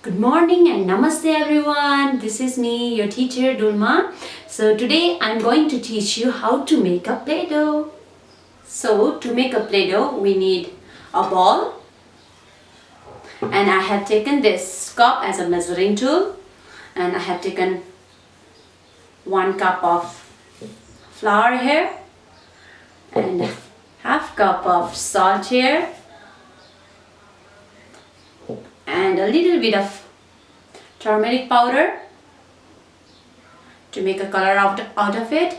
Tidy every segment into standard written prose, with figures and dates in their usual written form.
Good morning and namaste everyone. This is me, your teacher Dulma. So today I'm going to teach you how to make a Play-Doh. So to make a Play-Doh we need a ball, and I have taken this cup as a measuring tool, and I have taken 1 cup of flour here and half cup of salt here and a little bit of turmeric powder to make a color out of it.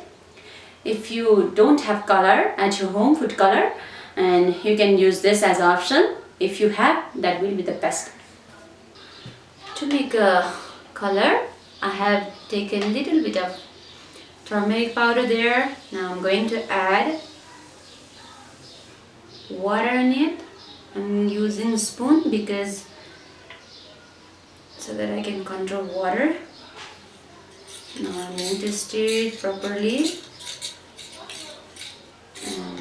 If you don't have color at your home, food color, and you can use this as an option. If you have, that will be the best. To make a color, I have taken a little bit of turmeric powder there. Now I'm going to add water in it. I'm using a spoon because so that I can control water. Now I'm going to stir it properly. And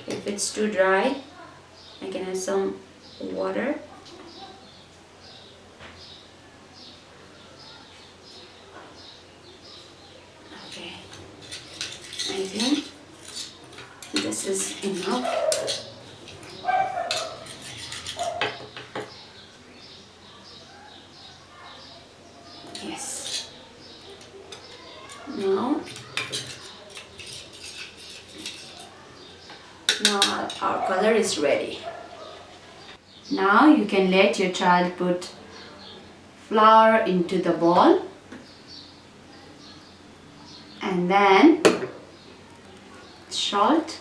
if it's too dry, I can add some water. Okay, I think this is enough. Yes. Now our color is ready. Now you can let your child put flour into the bowl and then salt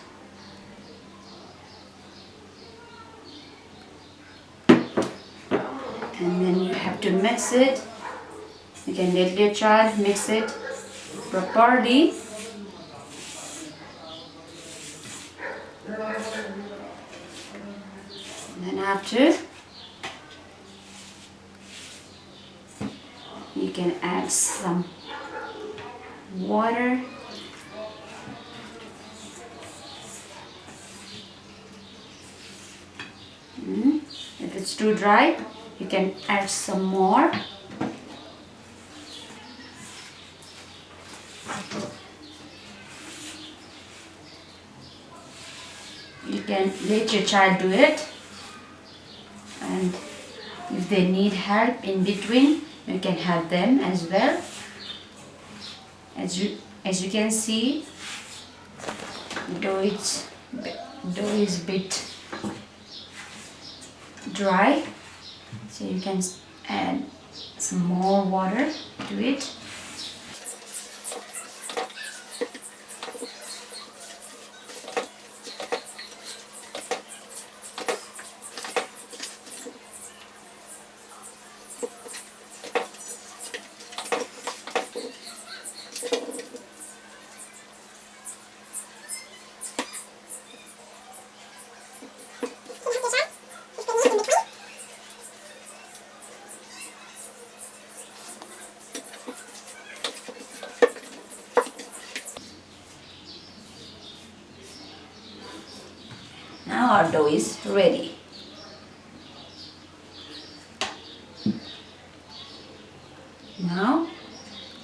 and then you have to mix it. You can let your child mix it properly. And then after, you can add some water. If it's too dry, you can add some more. You can let your child do it, and if they need help in between, you can help them as well. As you can see, dough is a bit dry, so you can add some more water to it. Now our dough is ready. Now,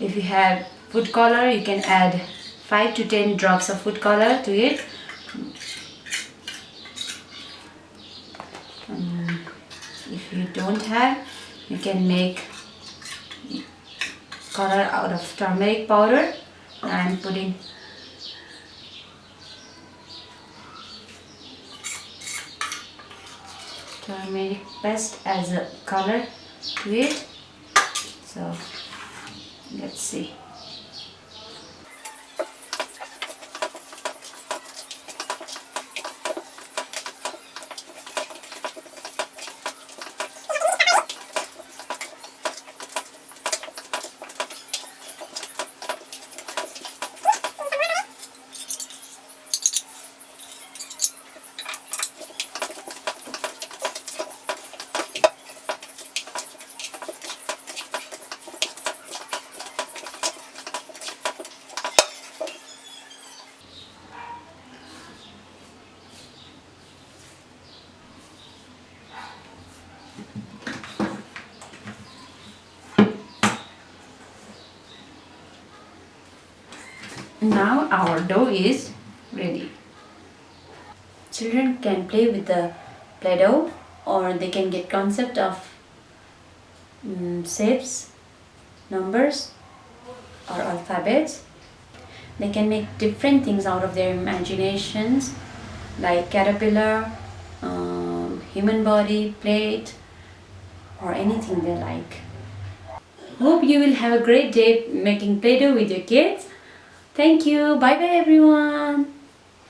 if you have food color, you can add 5 to 10 drops of food color to it. If you don't have, you can make color out of turmeric powder. I'm putting turmeric paste as a color to it. So let's see. Now our dough is ready. Children can play with the Play-Doh, or they can get concept of shapes, numbers, or alphabets. They can make different things out of their imaginations, like caterpillar, human body, plate, or anything they like. Hope you will have a great day making Play-Doh with your kids. Thank you. Bye bye everyone.